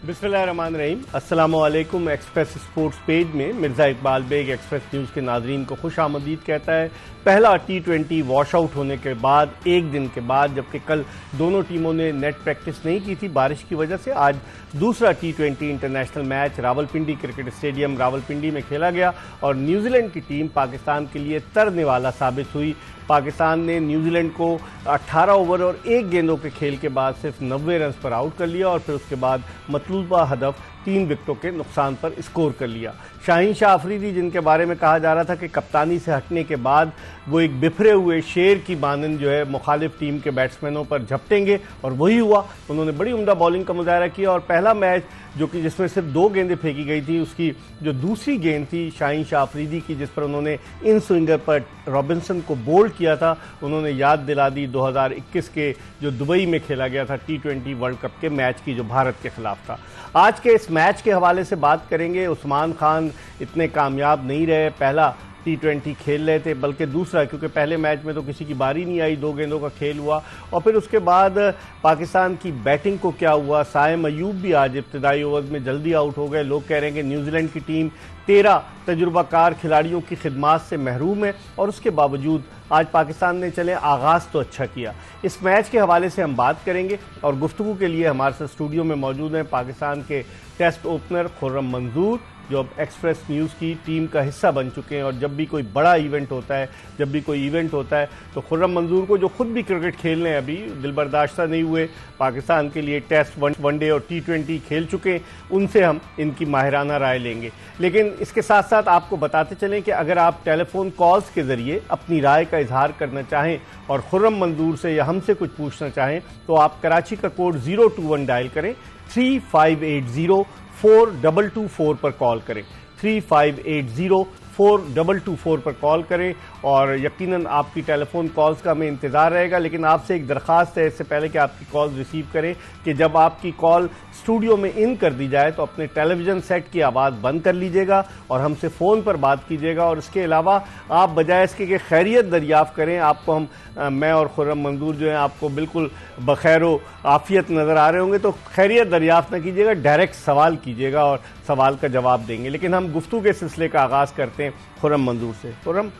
बिस्मिल्लाहिर्रहमानिर्रहीम। अस्सलामु अलैकुम। एक्सप्रेस स्पोर्ट्स पेज में मिर्ज़ा इकबाल बेग एक्सप्रेस न्यूज़ के नाज़रीन को खुश आमदीद कहता है। पहला T20 वॉश आउट होने के बाद एक दिन के बाद, जबकि कल दोनों टीमों ने नेट प्रैक्टिस नहीं की थी बारिश की वजह से, आज दूसरा T20 international match Rawalpindi cricket stadium Rawalpindi में खेला गया और न्यूजीलैंड की टीम पाकिस्तान के लिए तरने वाला साबित हुई। पाकिस्तान ने न्यूजीलैंड को 18 ओवर और 1 गेंदों के खेल के बाद सिर्फ 90 रन पर आउट कर लिया और फिर उसके बाद मतलूबा हदफ 3 विकेटों के नुकसान पर स्कोर कर लिया। शाहीन शाह अफरीदी, जिनके बारे में कहा जा रहा था कि कप्तानी से हटने के बाद वो एक बिफरे हुए शेर की मानंद जो है मुखालिफ टीम के बैट्समैनों पर झपटेंगे, और वही हुआ। उन्होंने बड़ी उम्दा बॉलिंग का मुजाहरा किया और पहला मैच जो कि जिसमें सिर्फ 2 गेंदें फेंकी गई थी, उसकी जो दूसरी गेंद थी शाहीन शाह अफरीदी की, जिस पर उन्होंने इन स्विंगर पर रॉबिन्सन को बोल्ड किया था, उन्होंने याद दिला दी 2021 के जो दुबई में खेला गया था T20 वर्ल्ड कप के मैच की, जो भारत के खिलाफ था। आज के इस मैच के हवाले से बात करेंगे। उस्मान खान इतने कामयाब नहीं रहे, पहला T20 खेल रहे थे, बल्कि दूसरा, क्योंकि पहले मैच में तो किसी की बारी नहीं आई, 2 गेंदों का खेल हुआ और फिर उसके बाद पाकिस्तान की बैटिंग को क्या हुआ। साइम अयूब भी आज इब्तिदाई ओवर में जल्दी आउट हो गए। लोग कह रहे हैं कि न्यूजीलैंड की टीम 13 तजुर्बाकार खिलाड़ियों की खिदमात से महरूम है और उसके बावजूद आज पाकिस्तान ने चले आगाज़ तो अच्छा किया। इस मैच के हवाले से हम बात करेंगे और गुफ्तगू के लिए हमारे साथ स्टूडियो में मौजूद हैं पाकिस्तान के टेस्ट ओपनर खुर्रम मंजूर, जो अब एक्सप्रेस न्यूज़ की टीम का हिस्सा बन चुके हैं और जब भी कोई बड़ा इवेंट होता है, जब भी कोई इवेंट होता है तो खुर्रम मंजूर को, जो खुद भी क्रिकेट खेलने हैं, अभी दिलबर्दाश्ता नहीं हुए, पाकिस्तान के लिए टेस्ट, वनडे और T20 खेल चुके हैं, उनसे हम इनकी माहिराना राय लेंगे। लेकिन इसके साथ साथ आपको बताते चलें कि अगर आप टेलीफोन कॉल्स के ज़रिए अपनी राय का इजहार करना चाहें और खुर्रम मंजूर से या हमसे कुछ पूछना चाहें तो आप कराची का कोड 021 डायल करें, 3580-4224 पर कॉल करें, 3580-4224 पर कॉल करें और यकीनन आपकी टेलीफोन कॉल्स का हमें इंतज़ार रहेगा। लेकिन आपसे एक दरख्वास्त है, इससे पहले कि आपकी कॉल रिसीव करें, कि जब आपकी कॉल स्टूडियो में इन कर दी जाए तो अपने टेलीविज़न सेट की आवाज़ बंद कर लीजिएगा और हमसे फ़ोन पर बात कीजिएगा। और इसके अलावा आप बजाय इसके कि खैरियत दरियाफ़्त करें, आपको हम मैं और खुर्रम मंजूर जो हैं आपको बिल्कुल बखैर आफियत नज़र आ रहे होंगे, तो खैरियत दरियाफ़्त न कीजिएगा, डायरेक्ट सवाल कीजिएगा और सवाल का जवाब देंगे। लेकिन हम गुफ्तगू के सिलसिले का आगाज़ करते हैं खुर्रम मंजूर से। खुर्रम,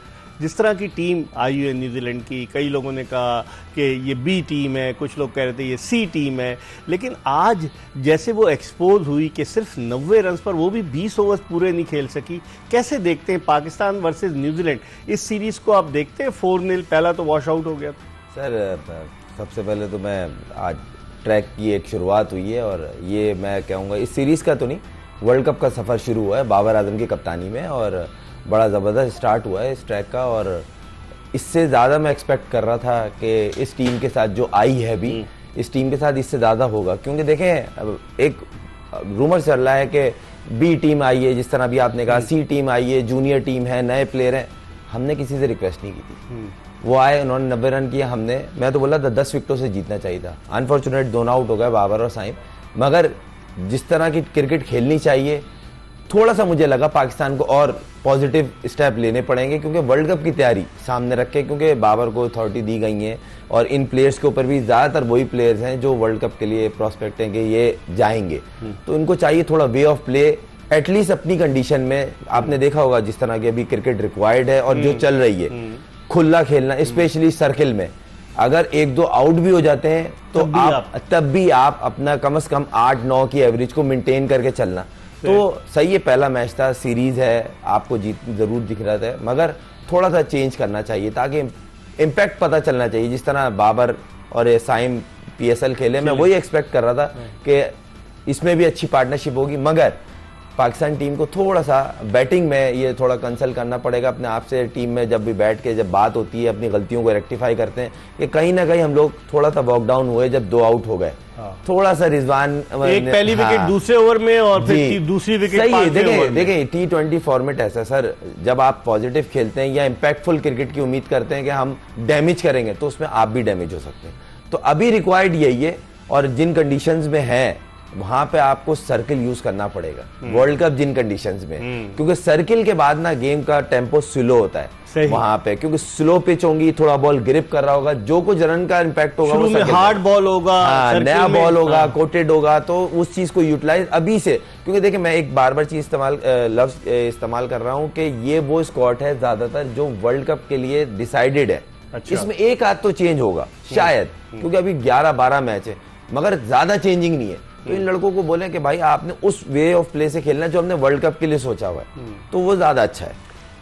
जिस तरह की टीम आई है न्यूजीलैंड की, कई लोगों ने कहा कि ये B टीम है, कुछ लोग कह रहे थे ये C टीम है, लेकिन आज जैसे वो एक्सपोज हुई कि सिर्फ 90 रन पर, वो भी 20 ओवर पूरे नहीं खेल सकी, कैसे देखते हैं पाकिस्तान वर्सेस न्यूजीलैंड इस सीरीज़ को? आप देखते हैं 4-0 पहला तो वॉश आउट हो गया था। सर, सबसे पहले तो मैं आज ट्रैक की एक शुरुआत हुई है और ये मैं कहूँगा इस सीरीज़ का तो नहीं, वर्ल्ड कप का सफ़र शुरू हुआ है बाबर आजम की कप्तानी में और बड़ा ज़बरदस्त स्टार्ट हुआ है इस ट्रैक का। और इससे ज़्यादा मैं एक्सपेक्ट कर रहा था कि इस टीम के साथ जो आई है भी, इस टीम के साथ इससे ज़्यादा होगा, क्योंकि देखें एक रूमर चल रहा है कि B टीम आई है, जिस तरह भी आपने कहा, C टीम आई है, जूनियर टीम है, नए प्लेयर हैं। हमने किसी से रिक्वेस्ट नहीं की थी, वो आए, उन्होंने 90 रन किए, हमने, मैं तो बोला 10 विकेटों से जीतना चाहिए था। अनफॉर्चुनेट दोनों आउट हो गए, बाबर और साइम, मगर जिस तरह की क्रिकेट खेलनी चाहिए, थोड़ा सा मुझे लगा पाकिस्तान को और पॉजिटिव स्टेप लेने पड़ेंगे, क्योंकि वर्ल्ड कप की तैयारी सामने रख के, क्योंकि बाबर को अथॉरिटी दी गई है और इन प्लेयर्स के ऊपर भी ज़्यादातर वही प्लेयर्स हैं जो वर्ल्ड कप के लिए प्रॉस्पेक्ट हैं कि ये जाएंगे, तो इनको चाहिए थोड़ा वे ऑफ प्ले, एटलीस्ट अपनी कंडीशन में। आपने देखा होगा जिस तरह की अभी क्रिकेट रिक्वायर्ड है और जो चल रही है, खुला खेलना, स्पेशली सर्किल में, अगर 1-2 आउट भी हो जाते हैं तो तब भी आप अपना कम से कम 8-9 की एवरेज को मेंटेन करके चलना, तो सही है। पहला मैच था, सीरीज है, आपको जीत जरूर दिख रहा था, मगर थोड़ा सा चेंज करना चाहिए ताकि इम्पैक्ट पता चलना चाहिए। जिस तरह बाबर और साइम PSL खेले, मैं वही एक्सपेक्ट कर रहा था कि इसमें भी अच्छी पार्टनरशिप होगी, मगर पाकिस्तान टीम को थोड़ा सा बैटिंग में ये थोड़ा कंसल्ट करना पड़ेगा अपने आप से। टीम में जब भी बैठ के जब बात होती है, अपनी गलतियों को रेक्टिफाई करते हैं कि कहीं ना कहीं हम लोग थोड़ा सा वॉक डाउन हुए जब 2 आउट हो गए, थोड़ा सा रिजवान एक पहली विकेट दूसरे ओवर में और फिर दूसरी विकेट सही है। देखें T20 फॉर्मेट ऐसा सर, जब आप पॉजिटिव खेलते हैं या इंपैक्टफुल क्रिकेट की उम्मीद करते हैं कि हम डैमेज करेंगे, तो उसमें आप भी डैमेज हो सकते हैं। तो अभी रिक्वायर्ड यही है और जिन कंडीशंस में है वहां पे आपको सर्किल यूज करना पड़ेगा वर्ल्ड कप जिन कंडीशंस में, क्योंकि सर्किल के बाद ना गेम का टेम्पो स्लो होता है वहां पे, क्योंकि स्लो पिच होंगी, थोड़ा बॉल ग्रिप कर रहा होगा, जो कुछ रन का इम्पैक्ट होगा शुरू में हार्ड बॉल होगा, नया बॉल होगा, कोटेड होगा, तो उस चीज को यूटिलाइज अभी से, क्योंकि देखिए मैं एक बार चीज लफ्ज इस्तेमाल कर रहा हूं कि ये वो स्क्वाड है ज्यादातर जो वर्ल्ड कप के लिए डिसाइडेड है। अच्छा। इसमें एक आध तो चेंज होगा शायद, क्योंकि अभी 11-12 मैच है, मगर ज्यादा चेंजिंग नहीं है। तो इन लड़कों को बोले कि भाई आपने उस वे ऑफ प्ले से खेलना जो हमने वर्ल्ड कप के लिए सोचा हुआ है, तो वो ज्यादा अच्छा है।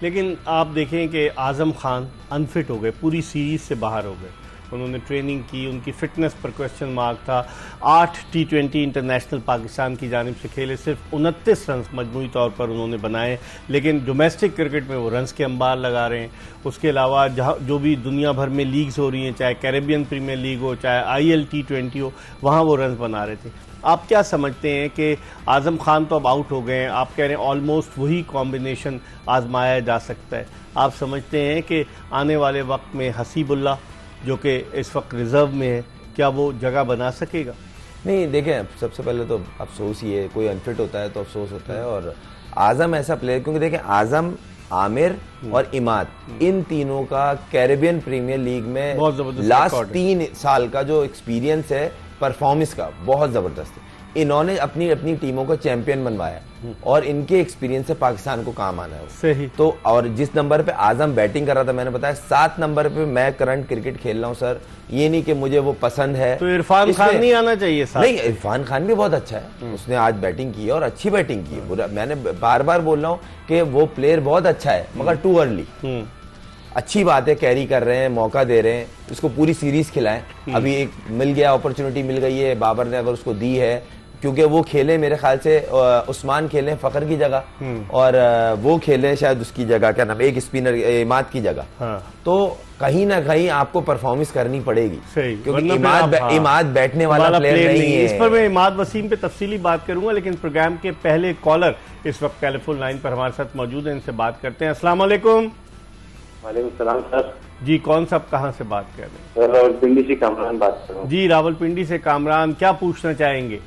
लेकिन आप देखें कि आजम खान अनफिट हो गए, पूरी सीरीज से बाहर हो गए। उन्होंने ट्रेनिंग की, उनकी फिटनेस पर क्वेश्चन मार्क था। 8 T20 इंटरनेशनल पाकिस्तान की जानिब से खेले, सिर्फ 29 रन मजमूई तौर पर उन्होंने बनाए, लेकिन डोमेस्टिक क्रिकेट में वो रन्स के अंबार लगा रहे हैं। उसके अलावा जहाँ जो भी दुनिया भर में लीग्स हो रही हैं, चाहे कैरेबियन प्रीमियर लीग हो, चाहे IL T20 हो, वहाँ वो रन्स बना रहे थे। आप क्या समझते हैं कि आजम खान तो अब आउट हो गए हैं, आप कह रहे हैं ऑलमोस्ट वही कॉम्बिनेशन आजमाया जा सकता है, आप समझते हैं कि आने वाले वक्त में हसीबुल्ला जो कि इस वक्त रिजर्व में है, क्या वो जगह बना सकेगा? नहीं, देखें सबसे पहले तो अफसोस ही है, कोई अनफिट होता है तो अफसोस होता है। और आजम ऐसा प्लेयर, क्योंकि देखें आजम, आमिर और इमाद, इन तीनों का कैरेबियन प्रीमियर लीग में लास्ट 3 साल का जो एक्सपीरियंस है परफॉर्मेंस का बहुत जबरदस्त है। इन्होंने अपनी अपनी टीमों को चैंपियन बनवाया और इनके एक्सपीरियंस से पाकिस्तान को काम आना है सही। तो और जिस नंबर पे आजम बैटिंग कर रहा था, मैंने बताया 7 नंबर पे मैं करंट क्रिकेट खेल रहा हूं सर, ये नहीं कि मुझे वो पसंद है। तो इरफान खान नहीं आना चाहिए साथ? नहीं, इरफान खान भी बहुत अच्छा है, उसने आज बैटिंग की और अच्छी बैटिंग की है। मैंने बार बार बोल रहा हूँ कि वो प्लेयर बहुत अच्छा है, मगर टू अर्ली। अच्छी बात है, कैरी कर रहे हैं, मौका दे रहे हैं, इसको पूरी सीरीज खिलाएं। अभी एक मिल गया, अपॉर्चुनिटी मिल गई है, बाबर ने अगर उसको दी है, क्योंकि वो खेले मेरे ख्याल से उस्मान खेले फखर की जगह और वो खेले शायद उसकी जगह, क्या नाम, एक स्पिनर इमाद की जगह। हाँ। तो कहीं ना कहीं आपको परफॉर्मेंस करनी पड़ेगी, क्योंकि इमाद बैठने वाला प्लेयर नहीं है। इस पर मैं इमाद वसीम पे तफसीली बात करूंगा, लेकिन प्रोग्राम के पहले कॉलर इस वक्त टेलीफोन लाइन पर हमारे साथ मौजूद है, इनसे बात करते हैं। अस्सलाम वालेकुम। वालेकुम सलाम सर। जी, कौन साहब कहाँ से बात कर रहे हैं? सर रावलपिंडी से कामरान बात कर रहा हूँ। जी, रावलपिंडी से कामरान, क्या पूछना चाहेंगे?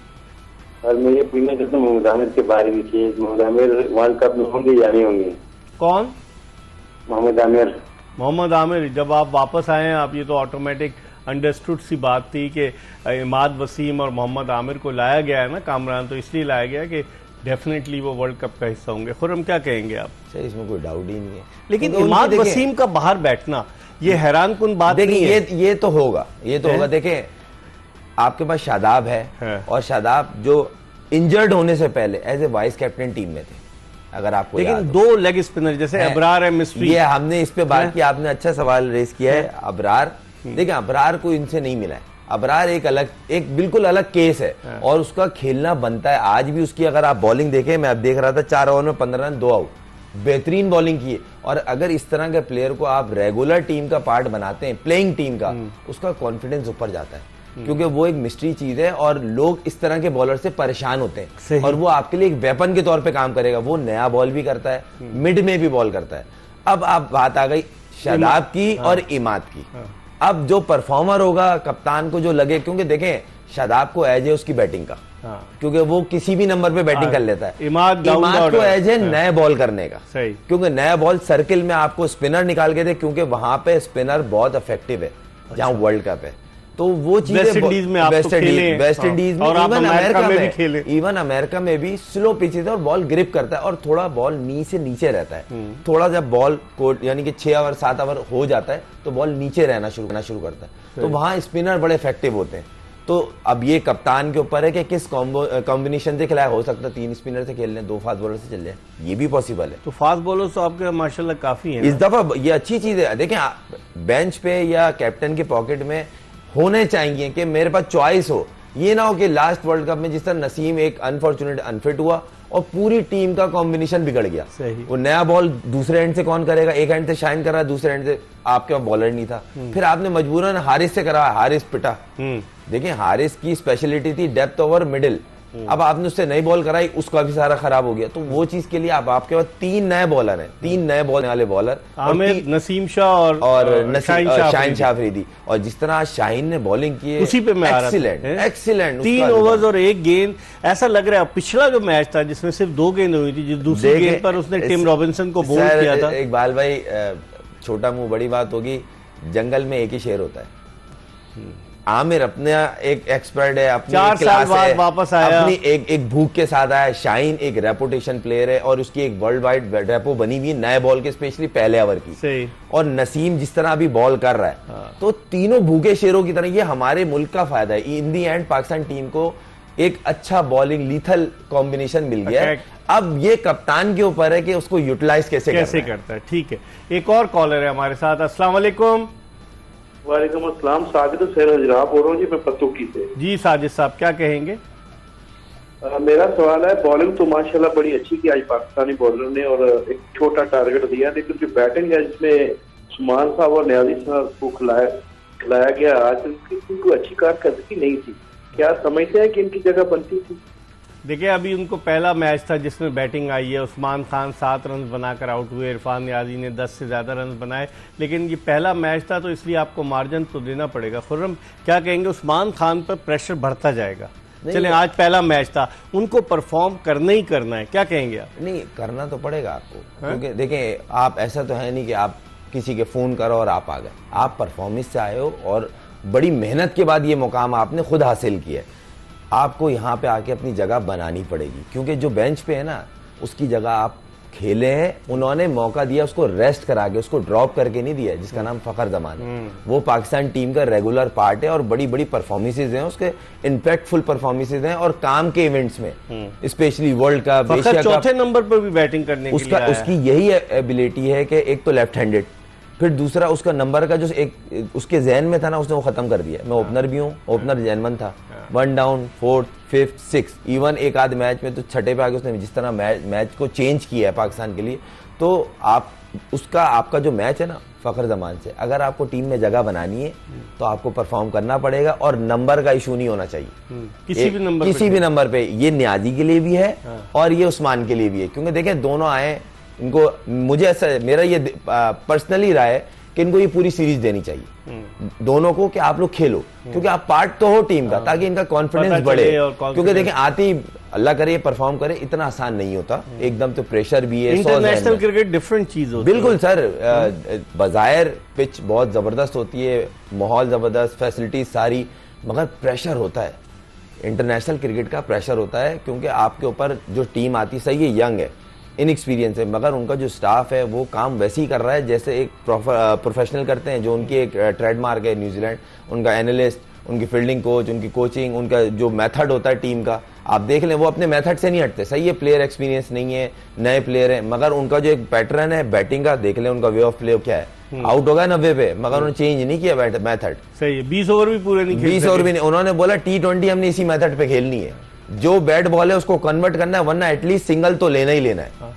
सर मैं ये पूछना चाहता हूँ मोहम्मद आमिर के बारे में कि मोहम्मद आमिर वर्ल्ड कप में होंगे या नहीं होंगे? कौन? मोहम्मद आमिर। मोहम्मद आमिर जब आप वापस आए हैं, आप ये तो ऑटोमेटिक अंडरस्टूड सी बात थी कि इमाद वसीम और मोहम्मद आमिर को लाया गया है ना कामरान, तो इसलिए लाया गया कि डेफिनेटली वो वर्ल्ड कप का हिस्सा होंगे। खुरम क्या कहेंगे आप? सही, इसमें कोई डाउट ही नहीं है, लेकिन इमाद वसीम का बाहर बैठना ये हैरान कुन बात नहीं है। ये तो होगा, ये तो होगा। देखें आपके पास शादाब है और शादाब जो इंजर्ड होने से पहले as a vice captain team में थे, अगर आपको लेकिन 2 लेग स्पिनर जैसे अबरार है, मिस्ट्री, ये हमने इस पे बात की, आपने अच्छा सवाल रेस किया है। अबरार, देखिए अबरार को इनसे नहीं मिला है, अबरार एक बिल्कुल अलग केस है और उसका खेलना बनता है। आज भी उसकी अगर आप बॉलिंग देखें, मैं अब देख रहा था 4 ओवर में 15 रन 2 आउट, बेहतरीन बॉलिंग की है। और अगर इस तरह के प्लेयर को आप रेगुलर टीम का पार्ट बनाते हैं, प्लेइंग टीम का, उसका कॉन्फिडेंस ऊपर जाता है, क्योंकि वो एक मिस्ट्री चीज है और लोग इस तरह के बॉलर से परेशान होते हैं और वो आपके लिए एक वेपन के तौर पे काम करेगा। वो नया बॉल भी करता है, मिड में भी बॉल करता है। अब आप बात आ गई शादाब की और इमाद की। अब जो परफॉर्मर होगा कप्तान को जो लगे, क्योंकि देखें शादाब को एज है उसकी बैटिंग का, क्योंकि वो किसी भी नंबर पे बैटिंग कर लेता है। इमाद को एज है नए बॉल करने का, क्योंकि नया बॉल सर्किल में आपको स्पिनर निकाल के दे, क्योंकि वहां पे स्पिनर बहुत इफेक्टिव है जहां वर्ल्ड कप है। तो वो चीजें वेस्ट इंडीज में और इवन अमेरिका में भी स्लो पिचेस और बॉल ग्रिप करता है और थोड़ा बॉल नी से नीचे रहता है। थोड़ा जब बॉल को यानी कि 6 ओवर 7 ओवर हो जाता है तो बॉल नीचे रहना शुरू करता है, तो वहां स्पिनर बड़े इफेक्टिव होते हैं। तो अब ये कप्तान के ऊपर है कि किस कॉम्बिनेशन से खिलाया। हो सकता है 3 स्पिनर से खेल लें, 2 फास्ट बॉलर से चल जाए, ये भी पॉसिबल है। तो फास्ट बॉलर तो आपके माशाल्लाह काफी है इस दफा, ये अच्छी चीज है। देखें बेंच पे या कैप्टन के पॉकेट में होने चाहिए कि मेरे पास चॉइस हो। ये ना हो कि लास्ट वर्ल्ड कप में जिस तरह नसीम एक अनफॉर्चुनेट अनफिट हुआ और पूरी टीम का कॉम्बिनेशन बिगड़ गया। वो नया बॉल दूसरे एंड से कौन करेगा? एक एंड से शाइन कर रहा है, दूसरे एंड से आपके बॉलर नहीं था, फिर आपने मजबूरन हारिस से करा, हारिस पिटा। देखिए हारिस की स्पेशलिटी थी डेप्थ ओवर मिडिल, अब आपने उससे नई बॉल कराई, उसका भी सारा खराब हो गया। तो वो चीज के लिए आपके पास 3 नए बॉलर हैं, 3 नए बॉल वाले बॉलर, आमिर, नसीम शाह और शाहीन शाह अफरीदी। और जिस तरह आज शाहीन ने बॉलिंग की है, उसी पे मैं एक्सीलेंट 3 ओवर्स और 1 गेंद। ऐसा लग रहा है पिछला जो मैच था जिसमें सिर्फ 2 गेंद हुई थी, जिस दूसरी गेंद पर उसने टिम रॉबिन्सन को बोल्ड किया था। इकबाल भाई, छोटा मुंह बड़ी बात होगी, जंगल में एक ही शेर होता है। आमिर अपने एक एक्सपर्ट है, अपनी 4 साल बाद वापस आया, अपनी एक भूख के साथ आया। शाहीन एक रेपुटेशन प्लेयर है और उसकी एक वर्ल्ड वाइड रेपो बनी हुई है नए बॉल के, स्पेशली पहले ओवर की। सही। और नसीम जिस तरह अभी बॉल कर रहा है, तो तीनों भूखे शेरों की तरह। ये हमारे मुल्क का फायदा है। इन दी एंड पाकिस्तान टीम को एक अच्छा बॉलिंग लीथल कॉम्बिनेशन मिल गया है। अब ये कप्तान के ऊपर है कि उसको यूटिलाइज कैसे करता है। ठीक है, एक और कॉलर है हमारे साथ। अस्सलाम वालेकुम। वालेकुम अस्सलाम। साजिद हुसैन हजरा बोल रहा हूँ जी, मैं पतुकी से। जी साजिद साहब, क्या कहेंगे? मेरा सवाल है, बॉलिंग तो माशाल्लाह बड़ी अच्छी की आज पाकिस्तानी बॉलर ने, और एक छोटा टारगेट दिया, लेकिन जो बैटिंग है जिसमें उस्मान साहब और न्याजी साहब को खिलाया गया, आज उनको अच्छी कारकर्दगी नहीं थी। क्या समझते हैं कि इनकी जगह बनती थी? देखिए, अभी उनको पहला मैच था जिसमें बैटिंग आई है। उस्मान खान 7 रन बनाकर आउट हुए, इरफान नियाजी ने 10 से ज्यादा रन बनाए, लेकिन ये पहला मैच था तो इसलिए आपको मार्जिन तो देना पड़ेगा। खुर्रम, क्या कहेंगे? उस्मान खान पर प्रेशर बढ़ता जाएगा। चलें, आज पहला मैच था, उनको परफॉर्म करना ही करना है, क्या कहेंगे आप? नहीं, करना तो पड़ेगा आपको, क्योंकि देखें, आप ऐसा तो है नहीं कि आप किसी के फोन करो और आप आ गए। आप परफॉर्मेंस से आए हो और बड़ी मेहनत के बाद ये मुकाम आपने खुद हासिल किया है। आपको यहाँ पे आके अपनी जगह बनानी पड़ेगी, क्योंकि जो बेंच पे है ना, उसकी जगह आप खेले हैं। उन्होंने मौका दिया, उसको रेस्ट करा के, उसको ड्रॉप करके नहीं दिया, जिसका नाम फखर जमान है। वो पाकिस्तान टीम का रेगुलर पार्ट है और बड़ी बड़ी परफॉर्मेंसेज हैं उसके, इम्पैक्टफुल परफॉर्मेंसेज हैं। और काम के इवेंट्स में, specially world cup, Asia cup, चौथे नंबर पर भी बैटिंग करने के लिए उसकी यही एबिलिटी है कि एक तो लेफ्ट हैंडेड, फिर दूसरा उसका नंबर का जो एक उसके जहन में था ना, उसने वो खत्म कर दिया। मैं ओपनर भी हूँ, ओपनर जैनमन था, 1 down, 4th, 5th, 6th, even एक आध मैच में तो छठे पे आके उसने जिस तरह मैच को चेंज किया है पाकिस्तान के लिए। तो आपका जो मैच है ना फखर जमान से, अगर आपको टीम में जगह बनानी है तो आपको परफॉर्म करना पड़ेगा और नंबर का इशू नहीं होना चाहिए किसी भी नंबर पे। ये न्याजी के लिए भी है और ये उस्मान के लिए भी है, क्योंकि देखें दोनों आए, इनको, मुझे ऐसा, मेरा ये पर्सनली राय है कि इनको ये पूरी सीरीज देनी चाहिए दोनों को, कि आप लोग खेलो, क्योंकि आप पार्ट तो हो टीम का, ताकि इनका कॉन्फिडेंस बढ़े। क्योंकि देखें, आती अल्लाह करे परफॉर्म करे, इतना आसान नहीं होता एकदम, तो प्रेशर भी है। इंटरनेशनल क्रिकेट डिफरेंट चीज होती है। बिल्कुल सर, बजायर पिच बहुत जबरदस्त होती है, माहौल जबरदस्त, फैसिलिटीज सारी, मगर प्रेशर होता है। इंटरनेशनल क्रिकेट का प्रेशर होता है, क्योंकि आपके ऊपर जो टीम आती, सही है, यंग है, इनएक्सपीरियंस है, मगर उनका जो स्टाफ है वो काम वैसे ही कर रहा है जैसे एक प्रोफेशनल करते हैं, जो उनकी एक ट्रेडमार्क है न्यूजीलैंड। उनका एनालिस्ट, उनकी फील्डिंग कोच, उनकी कोचिंग, उनका जो मेथड होता है टीम का, आप देख लें, वो अपने मेथड से नहीं हटते। सही है, प्लेयर एक्सपीरियंस नहीं है, नए प्लेयर हैं, मगर उनका जो एक पैटर्न है बैटिंग का, देख लें उनका वे ऑफ प्ले क्या है। आउट होगा 90 पे, मगर उन्होंने चेंज नहीं किया मेथड। सही है, 20 ओवर भी पूरे नहीं, 20 ओवर भी नहीं। उन्होंने बोला T20 हमने इसी मेथड पे खेलनी है, जो बैट बॉल है उसको कन्वर्ट करना है, वरना एटलीस्ट सिंगल तो लेना ही लेना है।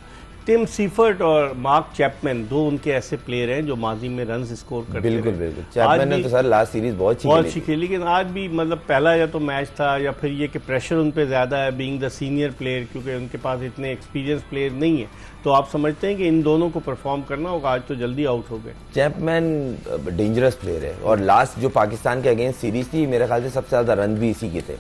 टिम सीफर्ट और मार्क चैपमैन, दो उनके ऐसे प्लेयर हैं जो माजी में रन स्कोर करते हैं। बिल्कुल। चैपमैन ने तो सर लास्ट सीरीज बहुत अच्छी खेली, लेकिन आज भी मतलब पहला या तो मैच था, या फिर ये कि प्रेशर उन पे ज्यादा है, बीइंग द सीनियर प्लेयर, क्योंकि उनके पास इतने एक्सपीरियंस प्लेयर नहीं है। तो आप समझते हैं कि इन दोनों को परफॉर्म करना होगा, आज तो जल्दी आउट हो गए। चैपमैन डेंजरस प्लेयर है, और लास्ट जो पाकिस्तान के अगेंस्ट सीरीज थी, मेरे ख्याल से सबसे ज्यादा रन भी इसी के थे,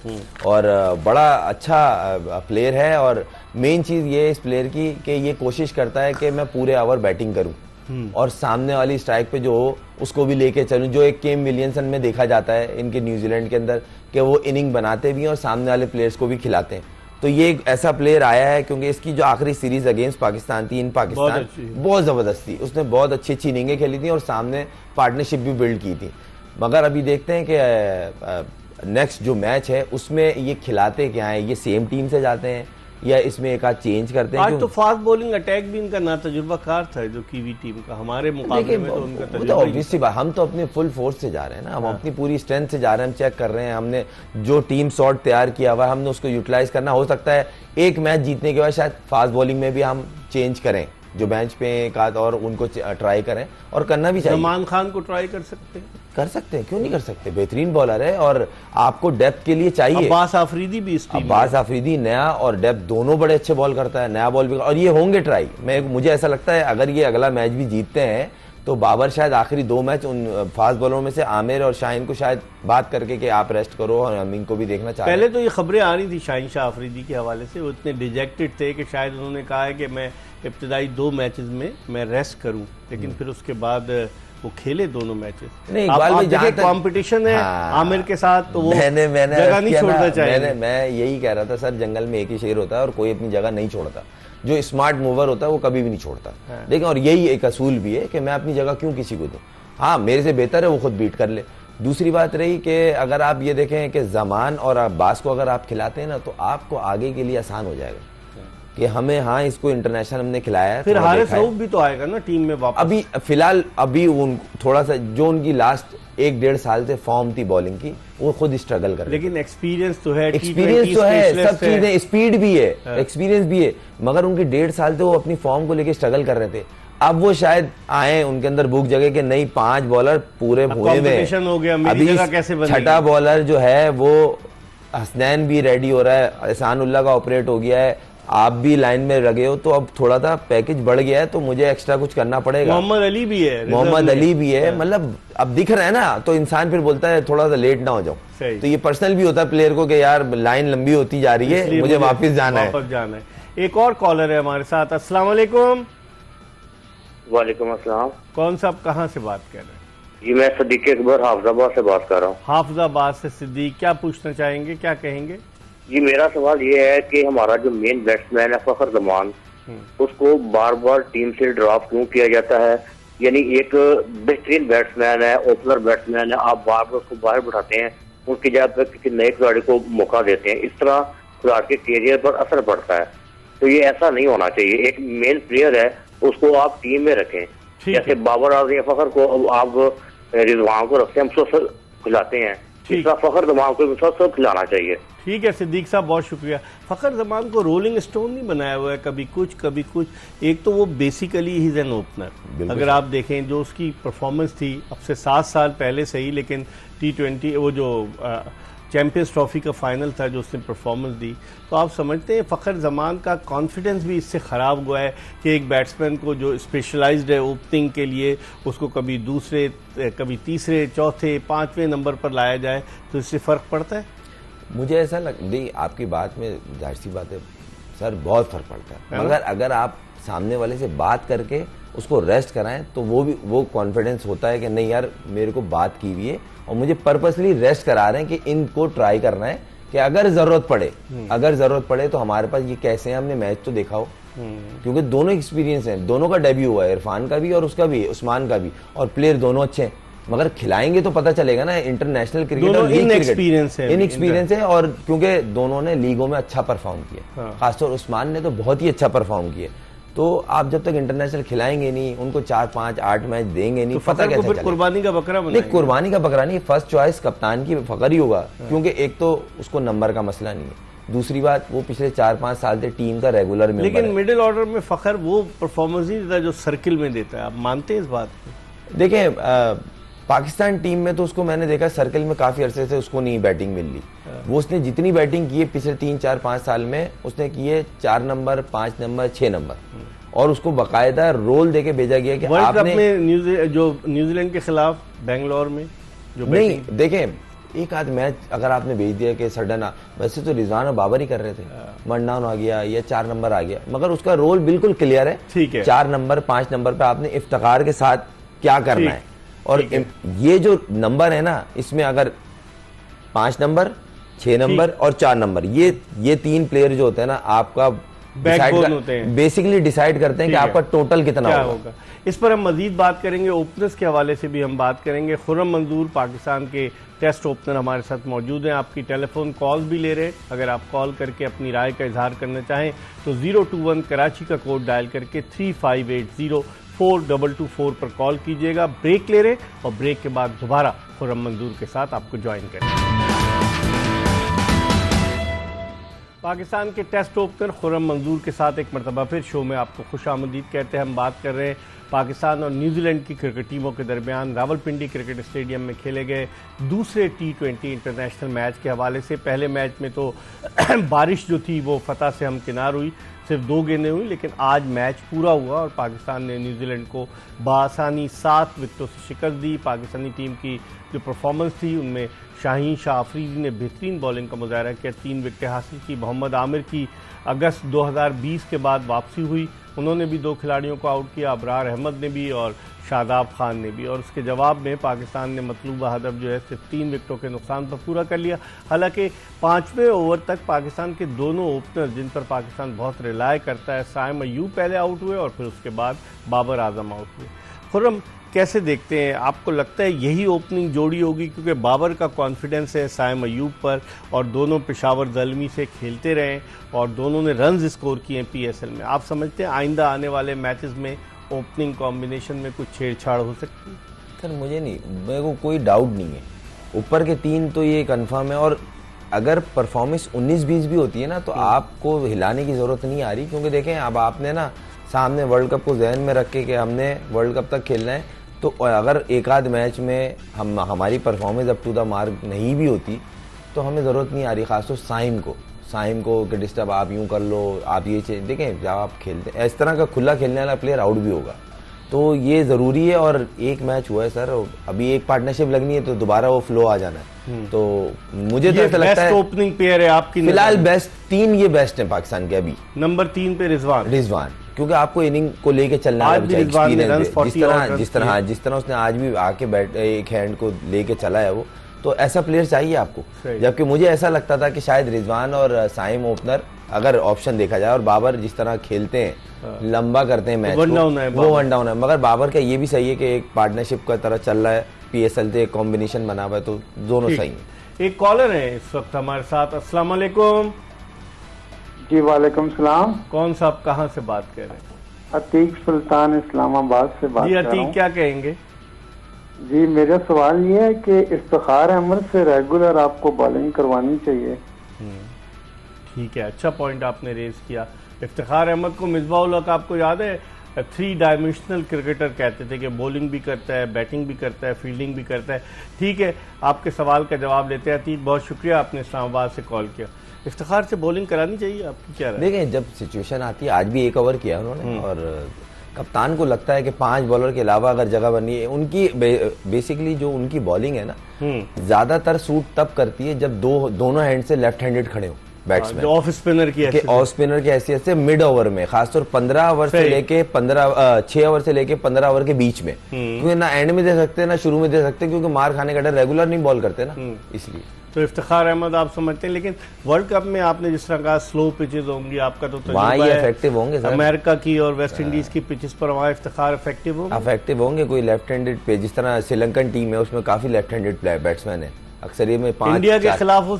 और बड़ा अच्छा प्लेयर है। और मेन चीज ये है इस प्लेयर की कि ये कोशिश करता है कि मैं पूरे ओवर बैटिंग करूं और सामने वाली स्ट्राइक पे जो हो उसको भी लेके चलूं, जो एक केम विलियमसन में देखा जाता है इनके न्यूजीलैंड के अंदर, कि वो इनिंग बनाते भी हैं और सामने वाले प्लेयर्स को भी खिलाते हैं। तो ये एक ऐसा प्लेयर आया है, क्योंकि इसकी जो आखिरी सीरीज अगेंस्ट पाकिस्तान थी, इन पाकिस्तान, बहुत जबरदस्त थी, उसने बहुत अच्छी इनिंगें खेली थी और सामने पार्टनरशिप भी बिल्ड की थी। मगर अभी देखते हैं कि नेक्स्ट जो मैच है उसमें ये खिलाते क्या है, ये सेम टीम से जाते हैं या इसमें एक आध चेंज करते हैं। आज तो फास्ट बॉलिंग अटैक भी इनका ना तजुर्बाकार था जो कीवी टीम का, हमारे मुकाबले में तो उनका तजुर्बा। ऑब्वियसली बात, हम तो अपने फुल फोर्स से जा रहे हैं ना, हम अपनी पूरी स्ट्रेंथ से जा रहे हैं, हम चेक कर रहे हैं, हमने जो टीम शॉट तैयार किया हुआ है हमने उसको यूटिलाइज करना। हो सकता है एक मैच जीतने के बाद शायद फास्ट बॉलिंग में भी हम चेंज करें, जो बेंच पे एक आध और उनको ट्राई करें, और करना भी चाहिए। सलमान खान को ट्राई कर सकते हैं, क्यों नहीं कर सकते? बेहतरीन बॉलर है और आपको डेप्थ के लिए चाहिए। अब्बास आफरीदी भी इस टीम में। अब्बास आफरीदी नया और डेप्थ दोनों बड़े अच्छे बॉल करता है, नया बॉल भी, और ये होंगे ट्राई। मुझे ऐसा लगता है अगर ये अगला मैच भी जीतते हैं तो बाबर शायद आखिरी 2 मैच उन फास्ट बॉलरों में से आमिर और शाहीन को शायद बात करके कि आप रेस्ट करो और हम इनको भी देखना चाहते हैं। पहले तो ये खबरें आ रही थी शाहीन शाह अफरीदी के हवाले से, वो इतने डिजेक्टेड थे कि शायद उन्होंने कहा है कि मैं इब्तदाई 2 मैचेस में मैं रेस्ट करूं, लेकिन फिर उसके बाद वो खेले दोनों मैचेस। नहीं, इकबाल भाई जहां तक कंपटीशन है आमिर के साथ, तो वो मैंने जगह नहीं छोड़ना चाहिए। मैं यही कह रहा था सर, जंगल में एक ही शेर होता है और कोई अपनी जगह नहीं छोड़ता। जो स्मार्ट मूवर होता है वो कभी भी नहीं छोड़ता। देखिए, और यही एक असूल भी है कि मैं अपनी जगह क्यों किसी को दूं। हाँ, मेरे से बेहतर है वो खुद बीट कर ले। दूसरी बात रही कि अगर आप ये देखें कि जमान और अब्बास को अगर आप खिलाते हैं ना तो आपको आगे के लिए आसान हो जाएगा कि हमें, हाँ, इसको इंटरनेशनल हमने खिलाया है। फिर हारिस रऊफ भी तो आएगा ना टीम में वापस। अभी फिलहाल उन थोड़ा सा जो उनकी लास्ट 1-1.5 साल से फॉर्म थी बॉलिंग की, वो खुद स्ट्रगल कर रहे हैं। लेकिन एक्सपीरियंस तो है, सब चीजें, स्पीड भी है, एक्सपीरियंस भी है, मगर उनके 1.5 साल से वो अपनी फॉर्म को लेकर स्ट्रगल कर रहे थे। अब वो शायद आए, उनके अंदर भूख जगह के नहीं, 5 बॉलर पूरे हुए में हो गया, मेरी जगह कैसे बनेगी? छठा बॉलर जो है वो हसनैन भी रेडी हो रहा है, एहसानुल्लाह का ऑपरेट हो गया है, आप भी लाइन में लगे हो, तो अब थोड़ा सा पैकेज बढ़ गया है, तो मुझे एक्स्ट्रा कुछ करना पड़ेगा। मोहम्मद अली भी है, मतलब अब दिख रहा है ना, तो इंसान फिर बोलता है थोड़ा सा लेट ना हो जाओ। तो ये पर्सनल भी होता है प्लेयर को कि यार लाइन लंबी होती जा रही है, मुझे वापस जाना है। एक और कॉलर है हमारे साथ। अस्सलाम वालेकुम। वालेकुम अस्सलाम। कौन सा, आप कहाँ से बात कर रहे हैं? जी, मैं सिद्दीक अकबर हाफिजाबाद से बात कर रहा हूँ। हाफिजाबाद से सिद्दीक, क्या पूछना चाहेंगे, क्या कहेंगे? जी, मेरा सवाल ये है कि हमारा जो मेन बैट्समैन है फखर जमान, उसको बार बार टीम से ड्रॉप क्यों किया जाता है? यानी एक बेहतरीन बैट्समैन है, ओपनर बैट्समैन है, आप बार बार उसको बाहर बिठाते हैं, उनकी जगह पर किसी नए खिलाड़ी को मौका देते हैं, इस तरह खिलाड़ी के कैरियर पर असर पड़ता है। तो ये ऐसा नहीं होना चाहिए। एक मेन प्लेयर है, उसको आप टीम में रखें। जैसे बाबर आजम फखर को आप रिजवान को रखते हैं, हम खिलाते हैं, इस तरह फखर जमान को सब खिलाना चाहिए। ठीक है सिद्दीक साहब, बहुत शुक्रिया। फखर जमान को रोलिंग स्टोन नहीं बनाया हुआ है, कभी कुछ। एक तो वो basically he is an opener. अगर आप देखें जो उसकी परफॉर्मेंस थी अब से 7 साल पहले से ही, लेकिन T20 वो जो चैंपियंस ट्रॉफी का फाइनल था जो उसने परफॉर्मेंस दी, तो आप समझते हैं फ़खर ज़मान का कॉन्फिडेंस भी इससे ख़राब हुआ है कि एक बैट्समैन को जो स्पेशलाइज्ड है ओपनिंग के लिए, उसको कभी दूसरे, कभी तीसरे, चौथे, 5वें नंबर पर लाया जाए, तो इससे फ़र्क पड़ता है। मुझे ऐसा नहीं, आपकी बात में जाहिर सी बात है सर, बहुत फ़र्क पड़ता है, मगर अगर आप सामने वाले से बात करके उसको रेस्ट कराएं तो वो कॉन्फिडेंस होता है कि नहीं यार, मेरे को बात की हुई है और मुझे पर्पसली रेस्ट करा रहे हैं कि इनको ट्राई करना है कि अगर जरूरत पड़े तो हमारे पास ये कैसे हैं, हमने मैच तो देखा हो, क्योंकि दोनों एक्सपीरियंस हैं, दोनों का डेब्यू हुआ है, इरफान का भी और उसका भी, उस्मान का भी, और प्लेयर दोनों अच्छे हैं, मगर खिलाएंगे तो पता चलेगा ना। इंटरनेशनल क्रिकेट और इनएक्सपीरियंस है, और क्योंकि दोनों ने लीगों में अच्छा परफॉर्म किया, खासतौर उस्मान ने तो बहुत ही अच्छा परफॉर्म किया। तो आप जब तक इंटरनेशनल खिलाएंगे नहीं, उनको 4, 5, 8 मैच देंगे नहीं, तो पता कैसे चलेगा? कुर्बानी का बकरा नहीं, कुर्बानी का बकरा नहीं, फर्स्ट चॉइस कप्तान की फखर ही होगा, क्योंकि एक तो उसको नंबर का मसला नहीं है, दूसरी बात वो पिछले 4-5 साल से टीम का रेगुलर मेंबर है। लेकिन मिडिल ऑर्डर में फखर वो परफॉर्मेंस नहीं देता जो सर्किल में देता है, आप मानते हैं इस बात को? देखिए, पाकिस्तान टीम में तो उसको मैंने देखा सर्किल में काफी अरसे से उसको नहीं बैटिंग मिल रही। वो उसने जितनी बैटिंग की है पिछले 3, 4, 5 साल में, उसने की है 4 नंबर, 5 नंबर, 6 नंबर, और उसको बकायदा रोल देके भेजा गया कि आपने न्यूजीलैंड के खिलाफ बेंगलोर में जो नहीं देखें, एक आध मैच अगर आपने भेज दिया कि सडन, वैसे तो रिजवान और बाबर ही कर रहे थे, वन डाउन आ गया या 4 नंबर आ गया, मगर उसका रोल बिल्कुल क्लियर है। ठीक है, 4 नंबर 5 नंबर पे आपने इफ्तिखार के साथ क्या करना है, और ये जो नंबर है ना, इसमें अगर 5 नंबर, 6 नंबर और 4 नंबर, ये 3 प्लेयर जो होते हैं ना, आपका बेसिकली डिसाइड करते हैं कि आपका टोटल कितना होगा। इस पर हम मजीद बात करेंगे, ओपनर्स के हवाले से भी हम बात करेंगे। खुर्रम मंजूर पाकिस्तान के टेस्ट ओपनर हमारे साथ मौजूद हैं, आपकी टेलीफोन कॉल्स भी ले रहे हैं। अगर आप कॉल करके अपनी राय का इजहार करना चाहें तो 021 कराची का कोड डायल करके 3580-4224 पर कॉल कीजिएगा। ब्रेक ले रहे और ब्रेक के बाद दोबारा खुर्रम मंजूर के साथ आपको ज्वाइन करें। पाकिस्तान के टेस्ट ओपनर खुर्रम मंजूर के साथ एक मरतबा फिर शो में आपको खुशामदीद कहते हैं। हम बात कर रहे हैं पाकिस्तान और न्यूजीलैंड की क्रिकेट टीमों के दरमियान रावलपिंडी क्रिकेट स्टेडियम में खेले गए दूसरे T20 इंटरनेशनल मैच के हवाले से। पहले मैच में तो बारिश जो थी वो फतह से हमकिनार हुई, सिर्फ 2 गेंदें हुई, लेकिन आज मैच पूरा हुआ और पाकिस्तान ने न्यूजीलैंड को बासानी 7 विकेटों से शिकस्त दी। पाकिस्तानी टीम की जो परफॉर्मेंस थी उनमें शाहीन शाह अफरीदी ने बेहतरीन बॉलिंग का मुजाहरा किया, 3 विकेटें हासिल की। मोहम्मद आमिर की अगस्त 2020 के बाद वापसी हुई, उन्होंने भी 2 खिलाड़ियों को आउट किया, अबरार अहमद ने भी और शादाब खान ने भी। और उसके जवाब में पाकिस्तान ने मतलूबा हदफ जो है सिर्फ 3 विकेटों के नुकसान पर पूरा कर लिया। हालांकि 5वें ओवर तक पाकिस्तान के दोनों ओपनर जिन पर पाकिस्तान बहुत रिलाय करता है, साइम अयूब पहले आउट हुए और फिर उसके बाद बाबर आजम आउट हुए। खुर्रम, कैसे देखते हैं, आपको लगता है यही ओपनिंग जोड़ी होगी? क्योंकि बाबर का कॉन्फिडेंस है साइम अयूब पर और दोनों पेशावर ज़ल्मी से खेलते रहे और दोनों ने रन्स स्कोर किए हैं PSL में। आप समझते हैं आइंदा आने वाले मैचेस में ओपनिंग कॉम्बिनेशन में कुछ छेड़छाड़ हो सकती है? सर मुझे नहीं, मेरे को कोई डाउट नहीं है, ऊपर के 3 तो ये कंफर्म है। और अगर परफॉर्मेंस 19-20 भी होती है ना तो आपको हिलाने की ज़रूरत नहीं आ रही, क्योंकि देखें अब आपने ना सामने वर्ल्ड कप को जहन में रख के कि हमने वर्ल्ड कप तक खेलना है, तो अगर एक आध मैच में हमारी performance up to the mark नहीं भी होती तो हमें ज़रूरत नहीं आ रही, खासतौर साइम को कि डिस्टर्ब आप यूँ कर लो, आप ये चीज़ देखें। जब आप खेलते हैं इस तरह का खुला खेलने वाला प्लेयर आउट भी होगा, तो ये ज़रूरी है। और एक मैच हुआ है सर, अभी एक पार्टनरशिप लगनी है तो दोबारा वो फ्लो आ जाना है। तो मुझे तो ऐसा लगता है ओपनिंग पेयर है आपकी फिलहाल बेस्ट 3 ये बेस्ट है पाकिस्तान के अभी। नंबर 3 पे रिजवान, क्योंकि आपको इनिंग को लेके चलना है, जिस तरह उसने आज भी आके बैठ एक हैंड को लेके चला है वो, तो ऐसा प्लेयर चाहिए आपको। जबकि मुझे ऐसा लगता था कि शायद रिजवान और साइम ओपनर अगर ऑप्शन देखा जाए, और बाबर जिस तरह खेलते हैं लंबा करते हैं मैच, वो वन डाउन है। मगर बाबर का ये भी सही है कि एक पार्टनरशिप का तरह चल रहा है, PSL से एक कॉम्बिनेशन बना हुआ है, तो दोनों सही है। एक कॉलर है इस वक्त हमारे साथ। अस्सलाम वालेकुम। जी वालेकुम सलाम। कौन साहब, कहाँ से बात कर रहे हैं? अतीक सुल्तान इस्लामाबाद से बात कर रहा हूँ। अतीक, क्या कहेंगे? जी मेरा सवाल ये है कि इफ्तिखार अहमद से रेगुलर आपको बॉलिंग करवानी चाहिए। ठीक है, अच्छा पॉइंट आपने रेज किया। इफ्तिखार अहमद को मिसबाह-उल हक आपको याद है 3 डायमेंशनल क्रिकेटर कहते थे कि बॉलिंग भी करता है, बैटिंग भी करता है, फील्डिंग भी करता है। ठीक है, आपके सवाल का जवाब लेते हैं। अतीक, बहुत शुक्रिया, आपने इस्लामाबाद से कॉल किया। इफ्तिखार से बॉलिंग करानी चाहिए, आपकी क्या राय? देखें, जब सिचुएशन आती है, आज भी 1 ओवर किया उन्होंने, और कप्तान को लगता है कि 5 बॉलर के अलावा अगर जगह बननी है, उनकी बेसिकली जो उनकी बॉलिंग है ना ज्यादातर सूट तब करती है जब दोनों हैंड से लेफ्ट हैंडेड खड़े हो बैट्समैन, ऑफ स्पिनर की हैसियत से मिड ओवर में, खासतौर 15 ओवर से लेके 6 ओवर से लेके 15 ओवर के बीच में, क्योंकि ना एंड में दे सकते ना शुरू में दे सकते, क्योंकि मार खाने का डर, रेगुलर नहीं बॉल करते ना, इसलिए। तो इफ्तिखार अहमद आप समझते हैं, लेकिन वर्ल्ड कप में आपने जिस तरह कहा स्लो पिचेस होंगी, आपका तो तजुर्बा है, इफेक्टिव होंगे सर। अमेरिका की और वेस्ट इंडीज की पिचेस पर वहाँ इफ्तिखार इफेक्टिव होंगे। कोई लेफ्ट हैंडेड पे, जिस तरह श्रीलंकन टीम है उसमें काफी लेफ्ट हैंडेड बैट्समैन है, अक्सर ये में 5 इंडिया के खिलाफ हो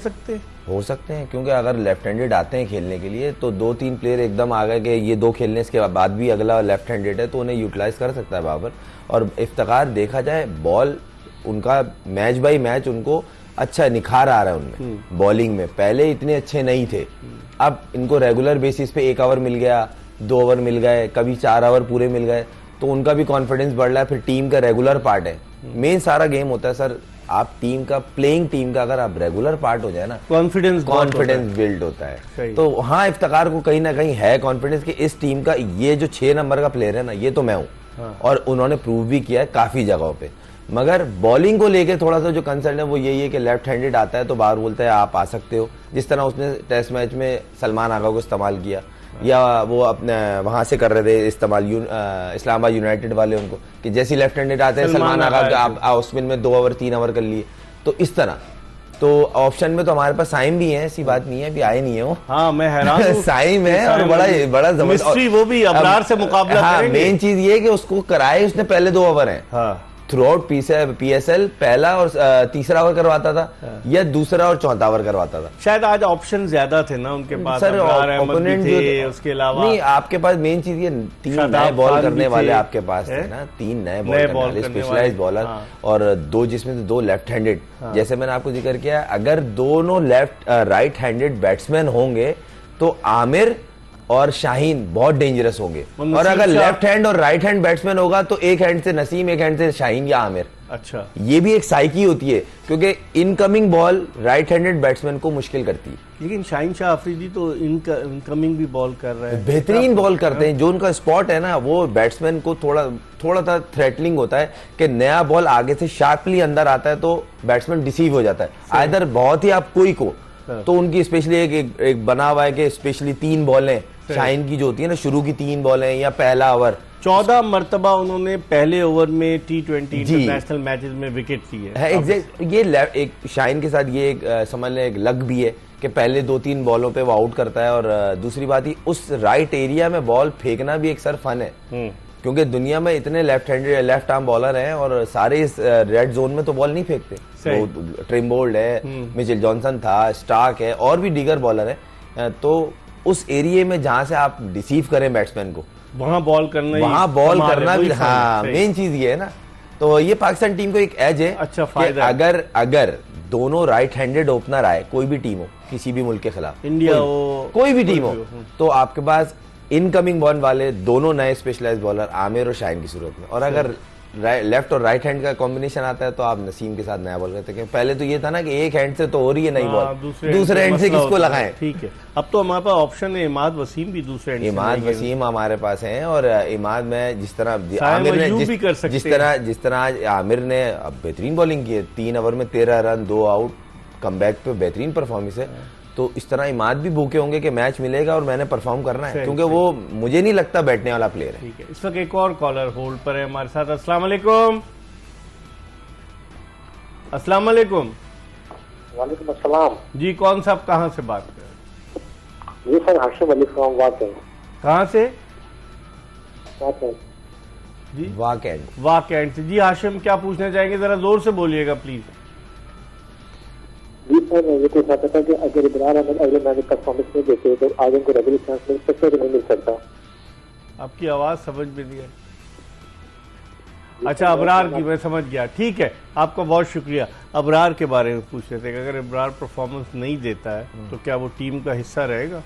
सकते हैं, क्योंकि अगर लेफ्ट हैंडेड आते हैं खेलने के लिए तो 2-3 प्लेयर एकदम आ गए कि ये 2 खेलने के बाद भी अगला लेफ्ट हैंडेड है, तो उन्हें यूटिलाइज कर सकता है बाबर। और इफ्तिखार देखा जाए बॉल उनका मैच बाई मैच उनको अच्छा निखार आ रहा है उनमें बॉलिंग में, पहले इतने अच्छे नहीं थे, अब इनको रेगुलर बेसिस पे 1 ओवर मिल गया, 2 ओवर मिल गए, कभी 4 ओवर पूरे मिल गए, तो उनका भी कॉन्फिडेंस बढ़ रहा है। फिर टीम का रेगुलर पार्ट है, मेन सारा गेम होता है सर, आप प्लेइंग टीम का अगर आप रेगुलर पार्ट हो जाए ना, कॉन्फिडेंस बिल्ड होता है। तो हाँ, इफ्तिखार को कहीं ना कहीं है कॉन्फिडेंस कि इस टीम का ये जो 6 नंबर का प्लेयर है ना, ये तो मैं हूँ, और उन्होंने प्रूव भी किया है काफी जगहों पे। मगर बॉलिंग को लेके थोड़ा सा जो कंसर्न है वो यही है कि लेफ्ट हैंडेड आता है तो बाहर बोलता है आप आ सकते हो, जिस तरह उसने टेस्ट मैच में सलमान आगा को इस्तेमाल किया, या वो अपने वहां से कर रहे थे इस्तेमाल इस्लामाबाद यूनाइटेड वाले उनको, कि जैसे लेफ्ट हैंडेड आते हैं सलमान आगा आप ऑस्पिन में 2 ओवर 3 ओवर कर लिए, तो इस तरह। तो ऑप्शन में तो हमारे पास साइम भी है, ऐसी बात नहीं है, अभी आए नहीं है वो। हाँ, मैं हैरान हूं साइम है और बड़ा जबरदस्त, वो भी अबरार से मुकाबला करेंगे। मेन चीज ये है कि उसको कराए, उसने पहले 2 ओवर हैं, थ्रू आउट PSL पहला और तीसरा ओवर करवाता था या दूसरा और चौथा ओवर करवाता था। शायद आज ऑप्शन ज्यादा थे ना उनके पास, सर ओपोनेंट थे, उसके अलावा नहीं, आपके पास मेन चीज ये 3 नए बॉल करने वाले आपके पास थे ना, 3 नए बॉल स्पेशलाइज्ड बॉलर और 2 जिसमें से 2 लेफ्ट हैंडेड। जैसे मैंने आपको जिक्र किया, अगर दोनों राइट हैंडेड बैट्समैन होंगे तो आमिर और शाहीन बहुत डेंजरस होंगे, और अगर लेफ्ट हैंड और राइट हैंड बैट्समैन होगा तो एक हैंड से नसीम, एक हैंड से शाहीन या आमिर। अच्छा, ये भी एक साइकी होती है क्योंकि incoming ball right handed batsman को मुश्किल करती है। लेकिन शाहीन शाह अफरीदी तो इनकमिंग भी बॉल कर रहे हैं, बेहतरीन बॉल करते हैं। जो उनका स्पॉट है ना, वो बैट्समैन को थोड़ा सा थ्रेटनिंग होता है कि नया बॉल आगे से शार्पली अंदर आता है तो बैट्समैन डिसीव हो जाता है। आइदर बहुत ही आप कोई को तो उनकी स्पेशली एक बना हुआ है कि स्पेशली 3 बॉलें शाहीन की जो होती है ना, शुरू की 3 बॉलें या पहला ओवर। 14 मरतबा उन्होंने पहले ओवर में T20 इंटरनेशनल मैचेस में विकेट लिए है। एग्जैक्ट, ये एक शाहीन के साथ ये एक समझ लें एक लक भी है कि पहले 2-3 बॉलों पे वो आउट करता है, और दूसरी बात ही उस राइट एरिया में बॉल फेंकना भी एक सर फन है, क्योंकि दुनिया में इतने लेफ्ट आर्म बॉलर हैं और सारे इस रेड जोन में तो बॉल नहीं फेंकते। तो ट्रिम्बोल्ड है, मिचेल जॉनसन था, स्टार्क है, और भी दीगर बॉलर है। तो उस एरिया में जहां से आप डिसीव करें बैट्समैन को, वहां बॉल करना भी हाँ मेन चीज ये है ना। तो ये पाकिस्तान टीम को एक एज है। अच्छा, फायदा अगर दोनों राइट हैंडेड ओपनर आए, कोई भी टीम हो, किसी भी मुल्क के खिलाफ, इंडिया हो, कोई भी टीम हो, तो आपके पास इनकमिंग बॉल वाले दोनों नए स्पेशलाइज्ड बॉलर आमिर और शाहीन की सूरत में, और अगर लेफ्ट और राइट हैंड का कॉम्बिनेशन आता है तो आप नसीम के साथ नया बॉल करते हैं। पहले तो ये था ना कि एक हैंड से तो हो रही है नई बॉल, दूसरे हैंड से किसको लगाएं। ठीक है, अब तो हमारे पास ऑप्शन है, इमाद वसीम भी दूसरे हैंड, इमाद वसीम हमारे पास हैं, और इमाद में जिस तरह आमिर ने जिस तरह आज आमिर ने बेहतरीन बॉलिंग की है, 3 ओवर में 13 रन, 2 आउट, कमबैक पे बेहतरीन परफॉर्मेंस है। तो इस तरह इमाद भी भूखे होंगे कि मैच मिलेगा और मैंने परफॉर्म करना है, क्योंकि वो मुझे नहीं लगता बैठने वाला प्लेयर है। ठीक है, इस वक्त एक और कॉलर होल्ड पर है हमारे साथ। अस्सलाम वालेकुम। अस्सलाम वालेकुम। वालेकुम अस्सलाम जी, कौन साहब कहाँ से बात कर रहे हैं? जी सर, हाशिम अली फ्रॉम वाकेंड। कहाँ से? जी, वाकेंड से। जी हाशिम, क्या पूछना चाहेंगे? जरा जोर से बोलिएगा प्लीज। जी सर, मैं ये पूछना चाहता कि अगर इब्रार अहमद अगले मैच परफॉर्मेंस नहीं देते तो आगे उनको रेगुलर चांस मिल सकता है, नहीं मिल सकता? आपकी आवाज समझ में नहीं आई। अच्छा, अबरार की, मैं समझ गया। ठीक है, आपका बहुत शुक्रिया। अबरार के बारे में पूछ रहे थे कि अगर अबरार परफॉर्मेंस नहीं देता है तो क्या वो टीम का हिस्सा रहेगा?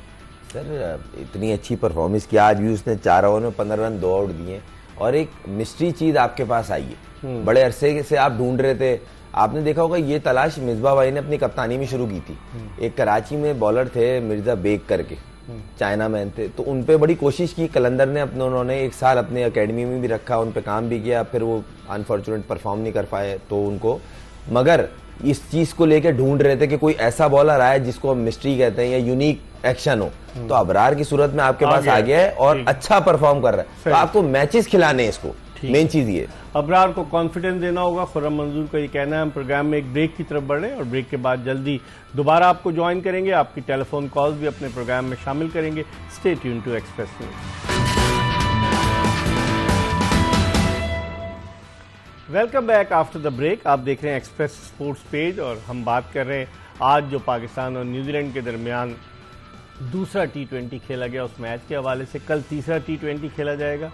सर, इतनी अच्छी परफॉर्मेंस की, आज भी उसने 4 ओवर में 15 रन, 2 आउट दिए, और एक मिस्ट्री चीज आपके पास आई है। बड़े अरसे से आप ढूंढ रहे थे, आपने देखा होगा ये तलाश मिसबा भाई ने अपनी कप्तानी में शुरू की थी। एक कराची में बॉलर थे मिर्जा बेग करके, चाइना मैन थे, तो उनपे बड़ी कोशिश की कलंदर ने, उन्होंने 1 साल अपने एकेडमी में भी रखा, उन पे काम भी किया, फिर वो अनफॉर्चुनेट परफॉर्म नहीं कर पाए तो उनको, मगर इस चीज को लेकर ढूंढ रहे थे कि कोई ऐसा बॉलर आए जिसको हम मिस्ट्री कहते हैं या यूनिक एक्शन हो, तो अबरार की सूरत में आपके पास आ गया है और अच्छा परफॉर्म कर रहा है, तो आपको मैचेस खिलाने हैं इसको, मेन चीज ये। अबरार को कॉन्फिडेंस देना होगा, खुर्रम मंजूर का ये कहना है। हम प्रोग्राम में एक ब्रेक की तरफ बढ़ रहे हैं और ब्रेक के बाद जल्दी दोबारा आपको ज्वाइन करेंगे, आपकी टेलीफोन कॉल्स भी अपने प्रोग्राम में शामिल करेंगे। Stay tune to express news. Welcome back after the break. आप देख रहे हैं एक्सप्रेस स्पोर्ट्स पेज और हम बात कर रहे हैं आज जो पाकिस्तान और न्यूजीलैंड के दरमियान दूसरा T20 खेला गया उस मैच के हवाले से। कल तीसरा T20 खेला जाएगा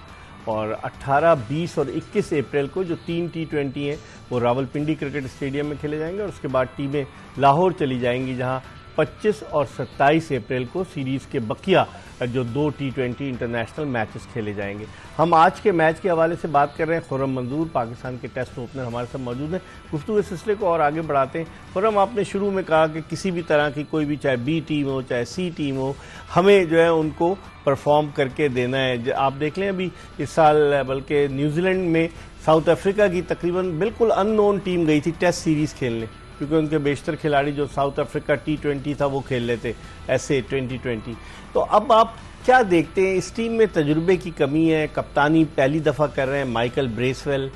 और 18, 20 और 21 अप्रैल को जो 3 T20 हैं वो रावलपिंडी क्रिकेट स्टेडियम में खेले जाएंगे और उसके बाद टीमें लाहौर चली जाएंगी जहां 25 और 27 अप्रैल को सीरीज़ के बकिया जो 2 T20 इंटरनेशनल मैचेस खेले जाएंगे। हम आज के मैच के हवाले से बात कर रहे हैं। खुर्रम मंजूर पाकिस्तान के टेस्ट ओपनर हमारे साथ मौजूद हैं। गुफ्तगू इस सिलसिले को और आगे बढ़ाते हैं। खुर्रम, आपने शुरू में कहा कि किसी भी तरह की कोई भी, चाहे B टीम हो चाहे C टीम हो, हमें जो है उनको परफॉर्म करके देना है। आप देख लें अभी इस साल बल्कि न्यूजीलैंड में साउथ अफ्रीका की तकरीबन बिल्कुल अननोन टीम गई थी टेस्ट सीरीज़ खेलने, क्योंकि उनके बेशतर खिलाड़ी जो साउथ अफ्रीका T20 था वो खेल लेते ऐसे 2020। तो अब आप क्या देखते हैं, इस टीम में तजुर्बे की कमी है, कप्तानी पहली दफ़ा कर रहे हैं माइकल ब्रेसवेल,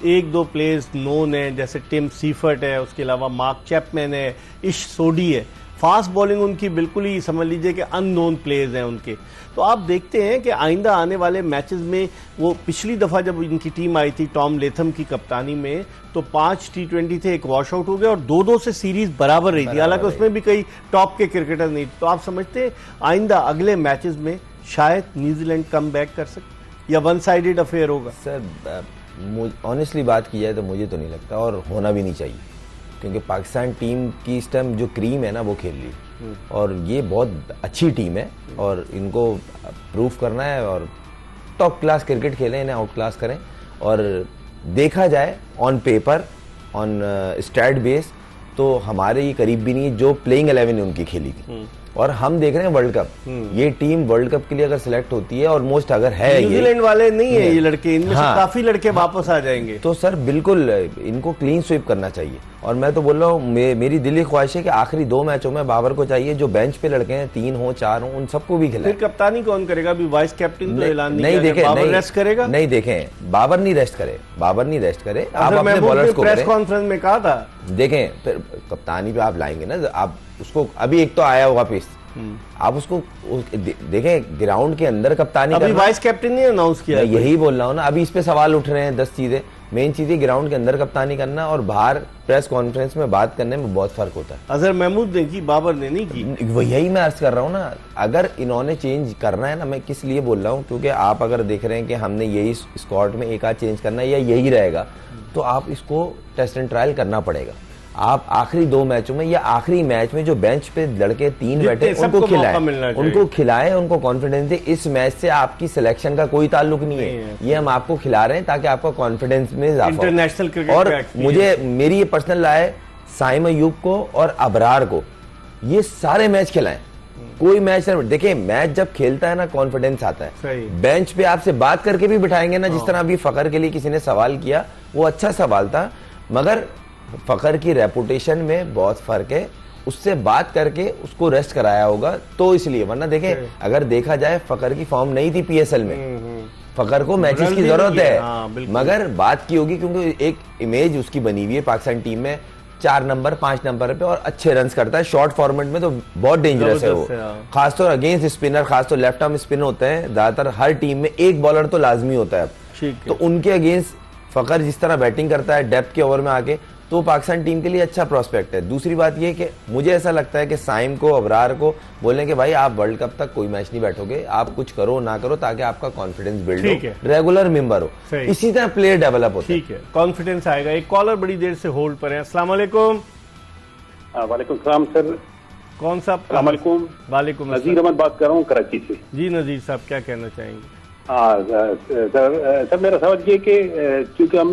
1-2 प्लेयर्स नोन हैं जैसे टिम सीफर्ट है, उसके अलावा मार्क चैपमैन है, इश सोडी है, फास्ट बॉलिंग उनकी बिल्कुल ही समझ लीजिए कि अननोन प्लेयर्स हैं उनके। तो आप देखते हैं कि आइंदा आने वाले मैचेस में, वो पिछली दफ़ा जब इनकी टीम आई थी टॉम लेथम की कप्तानी में, तो 5 T20 थे, एक वॉश आउट हो गया और 2-2 से सीरीज बराबर रही थी, हालांकि उसमें भी कई टॉप के क्रिकेटर नहीं थे। तो आप समझते हैं आइंदा अगले मैचेस में शायद न्यूजीलैंड कम बैक कर सकते या वन साइडेड अफेयर होगा? सर ऑनेस्टली बात की जाए तो मुझे तो नहीं लगता, और होना भी नहीं चाहिए, क्योंकि पाकिस्तान टीम की इस टाइम जो क्रीम है ना वो खेल रही, और ये बहुत अच्छी टीम है और इनको प्रूव करना है और टॉप क्लास क्रिकेट खेलें, इन्हें आउट क्लास करें। और देखा जाए on paper, on stat base, तो हमारे ये करीब भी नहीं है जो प्लेइंग 11 उनकी खेली थी। और हम देख रहे हैं वर्ल्ड कप, ये टीम वर्ल्ड कप के लिए अगर सिलेक्ट होती है, ऑलमोस्ट अगर है, न्यूजीलैंड वाले नहीं है ये लड़के, इनमें से काफी लड़के वापस आ जाएंगे, तो सर बिल्कुल इनको क्लीन स्वीप करना चाहिए। और मैं तो बोल रहा हूँ, मेरी दिली ख्वाहिश है कि आखिरी 2 मैचों में बाबर को चाहिए जो बेंच पे लड़के हैं, 3 हो 4 हो, उन सबको भी खिलाए। फिर कप्तानी कौन करेगा? अभी वाइस कैप्टन तो ऐलान नहीं देखे, बाबर रेस्ट करेगा? नहीं देखें, बाबर नहीं रेस्ट करे, बाबर नहीं रेस्ट करे, आप अपने बॉलर्स को प्रेस कॉन्फ्रेंस में कहा था। देखें, फिर कप्तानी पे आप लाएंगे ना, आप उसको अभी एक तो आया होगा वापिस, आप उसको देखें ग्राउंड के अंदर कप्तानी अभी वाइस कैप्टन ने अनाउंस किया, यही बोल रहा हूँ ना। अभी इस पे सवाल उठ रहे हैं 10 चीजें, मेन चीज है ग्राउंड के अंदर कप्तानी करना और बाहर प्रेस कॉन्फ्रेंस में बात करने में बहुत फर्क होता है। अजहर महमूद ने की, बाबर ने नहीं की। यही मैं अर्ज कर रहा हूँ ना, अगर इन्होंने चेंज करना है ना, मैं किस लिए बोल रहा हूँ, क्योंकि आप अगर देख रहे हैं कि हमने यही स्क्वाड में एक आध चेंज करना है या यही रहेगा, तो आप इसको टेस्ट एंड ट्रायल करना पड़ेगा। आप आखिरी 2 मैचों में या आखिरी मैच में जो बेंच पे लड़के 3 बैठे उनको खिलाएं, उनको कॉन्फिडेंस दे। इस मैच से आपकी सिलेक्शन का कोई ताल्लुक नहीं है, ये हम आपको खिला रहे हैं ताकि आपका कॉन्फिडेंस में इजाफा हो। इंटरनेशनल क्रिकेट और मुझे मेरी ये पर्सनल राय है, साइम अयूब को और अबरार को ये सारे मैच खिलाएं, कोई मैच नहीं। देखिए मैच जब खेलता है ना, कॉन्फिडेंस आता है। बेंच पे आपसे बात करके भी बिठाएंगे ना, जिस तरह अभी फखर के लिए किसी ने सवाल किया, वो अच्छा सवाल था, मगर फखर की रेपुटेशन में बहुत फर्क है, उससे बात करके उसको रेस्ट कराया होगा, तो इसलिए। वरना देखें, अगर देखा जाए फखर की फॉर्म नहीं थी पीएसएल में, फखर को मैचेस की जरूरत है, मगर बात की होगी क्योंकि एक इमेज उसकी बनी हुई है पाकिस्तान टीम में, 4 नंबर 5 नंबर पे, और अच्छे रन्स करता है शॉर्ट फॉर्मेट में, तो बहुत डेंजरस है वो, खासतौर अगेंस्ट स्पिनर, खासतौर लेफ्ट आर्म स्पिनर होते हैं ज्यादातर हर टीम में, एक बॉलर तो लाजमी होता है। तो उनके अगेंस्ट फखर जिस तरह बैटिंग करता है डेप्थ के ओवर में आके, तो पाकिस्तान टीम के लिए अच्छा प्रोस्पेक्ट है। दूसरी बात यह कि मुझे ऐसा लगता है कि साइम को, अबरार को बोलें कि भाई आप वर्ल्ड कप तक कोई मैच नहीं बैठोगे, आप कुछ करो ना करो, ताकि आपका कॉन्फिडेंस बिल्ड हो, रेगुलर मेंबर हो, इसी तरह प्लेयर डेवलप होता है। ठीक है, कॉन्फिडेंस आएगा। एक कॉलर बड़ी देर से होल्ड पर है। अस्सलाम वालेकुम। वालेकुम सलाम सर। कौन सा? वालेकुम। नजीर अहमद बात कर रहा हूँ कराची से। जी नजीर साहब, क्या कहना चाहेंगे? सर मेरा सवाल ये कि क्योंकि हम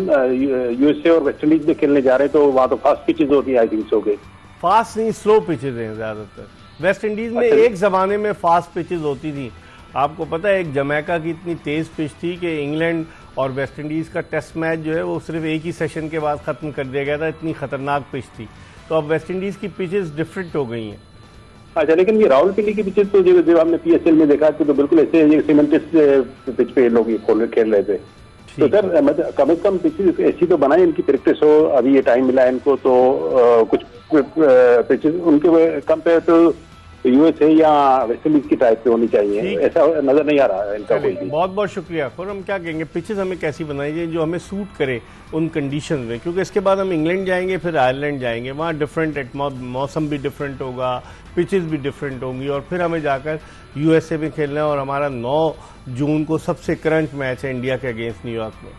यूएसए और वेस्ट इंडीज में खेलने जा रहे हैं, तो वहाँ तो फास्ट पिचेज होती है, आई थिंक सो गए। फास्ट नहीं, स्लो पिचेज हैं ज्यादातर। वेस्ट इंडीज में एक जमाने में फास्ट पिचेज होती थी। आपको पता है एक जमैका की इतनी तेज पिच थी कि इंग्लैंड और वेस्ट इंडीज का टेस्ट मैच जो है वो सिर्फ एक ही सेशन के बाद खत्म कर दिया गया था, इतनी खतरनाक पिच थी। तो अब वेस्ट इंडीज की पिचेज डिफरेंट हो गई हैं। अच्छा, लेकिन ये रावलपिंडी की पिचेस तो जो हमने पीएसएल में देखा तो बिल्कुल ऐसे सीमेंटेड पिच पे लोग खेल रहे थे। तो सर मतलब कम से कम पिचेस ऐसी तो बनाए, इनकी प्रैक्टिस हो, अभी ये टाइम मिला है इनको, तो कुछ पिचेस उनके कंपेयर टू यूएसए या वेस्ट इंडीज की टाइप पे होनी चाहिए, ऐसा नजर नहीं आ रहा है इनका कोई भी। बहुत बहुत शुक्रिया। और हम क्या कहेंगे, पिचेस हमें कैसी बनाई जाए जो हमें सूट करे उन कंडीशन में, क्योंकि इसके बाद हम इंग्लैंड जाएंगे, फिर आयरलैंड जाएंगे, वहाँ डिफरेंट मौसम भी डिफरेंट होगा, पिचेस भी डिफरेंट होंगी, और फिर हमें जाकर यूएसए में खेलना है। और हमारा 9 जून को सबसे करंट मैच है इंडिया के अगेंस्ट न्यूयॉर्क में।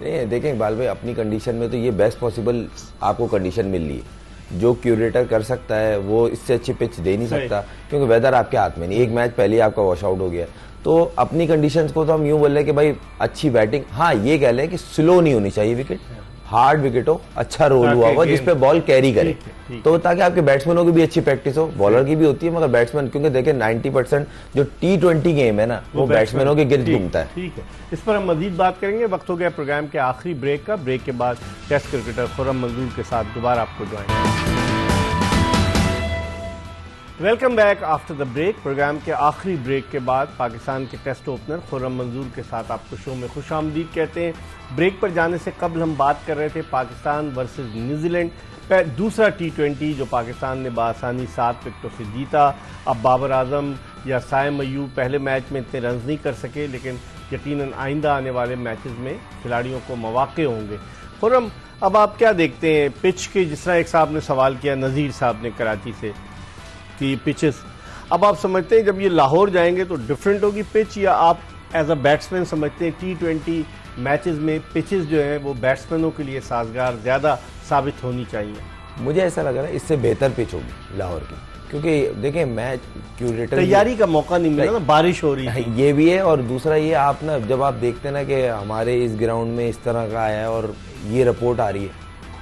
नहीं देखें इकबाल भाई, अपनी कंडीशन में तो ये बेस्ट पॉसिबल आपको कंडीशन मिल रही है। जो क्यूरेटर कर सकता है वो इससे अच्छी पिच दे नहीं सकता, क्योंकि वेदर आपके हाथ में नहीं। एक मैच पहले ही आपका वॉश आउट हो गया, तो अपनी कंडीशंस को तो हम यूं बोल रहे हैं कि भाई अच्छी बैटिंग, हाँ ये कह लें कि स्लो नहीं होनी चाहिए विकेट, हार्ड विकेट हो, अच्छा रोल हुआ हुआ जिसपे बॉल कैरी करे, तो ताकि आपके बैट्समैनों की भी अच्छी प्रैक्टिस हो। बॉलर की भी होती है, मगर बैट्समैन, क्योंकि देखें 90% जो T20 गेम है ना, वो बैट्समैनों के गिर्द घूमता है। ठीक है, इस पर हम मजीद बात करेंगे। वक्त हो गया प्रोग्राम के आखिरी ब्रेक का। ब्रेक के बाद टेस्ट क्रिकेटर खुर्रम मंजूर के साथ दोबारा आपको join. Welcome back after the break. Programme के आखिरी ब्रेक के बाद पाकिस्तान के टेस्ट ओपनर खुर्रम मंजूर के साथ आपको शो में खुशामदीद कहते हैं। ब्रेक पर जाने से कबल हम बात कर रहे थे पाकिस्तान वर्सेस न्यूजीलैंड दूसरा T20 जो पाकिस्तान ने बआसानी 7 विकेटों से जीता। अब बाबर आजम या साइम अयूब पहले मैच में इतने रन नहीं कर सके, लेकिन यकीनन आइंदा आने वाले मैचेस में खिलाड़ियों को मौके होंगे। खुर्रम, अब आप क्या देखते हैं पिच के, जिस तरह एक साहब ने सवाल किया, नज़ीर साहब ने कराची से, कि पिचेस अब आप समझते हैं जब ये लाहौर जाएंगे तो डिफरेंट होगी पिच, या आप एज अ बैट्समैन समझते हैं T20 मैचेस में पिचेस जो हैं वो बैट्समैनों के लिए साजगार ज़्यादा साबित होनी चाहिए? मुझे ऐसा लग रहा है इससे बेहतर पिच होगी लाहौर की, क्योंकि देखें मैच क्यूरेटर तैयारी का मौका नहीं मिला ना, बारिश हो रही है, ये भी है। और दूसरा ये आप ना जब आप देखते हैं ना कि हमारे इस ग्राउंड में इस तरह का आया है और ये रिपोर्ट आ रही है,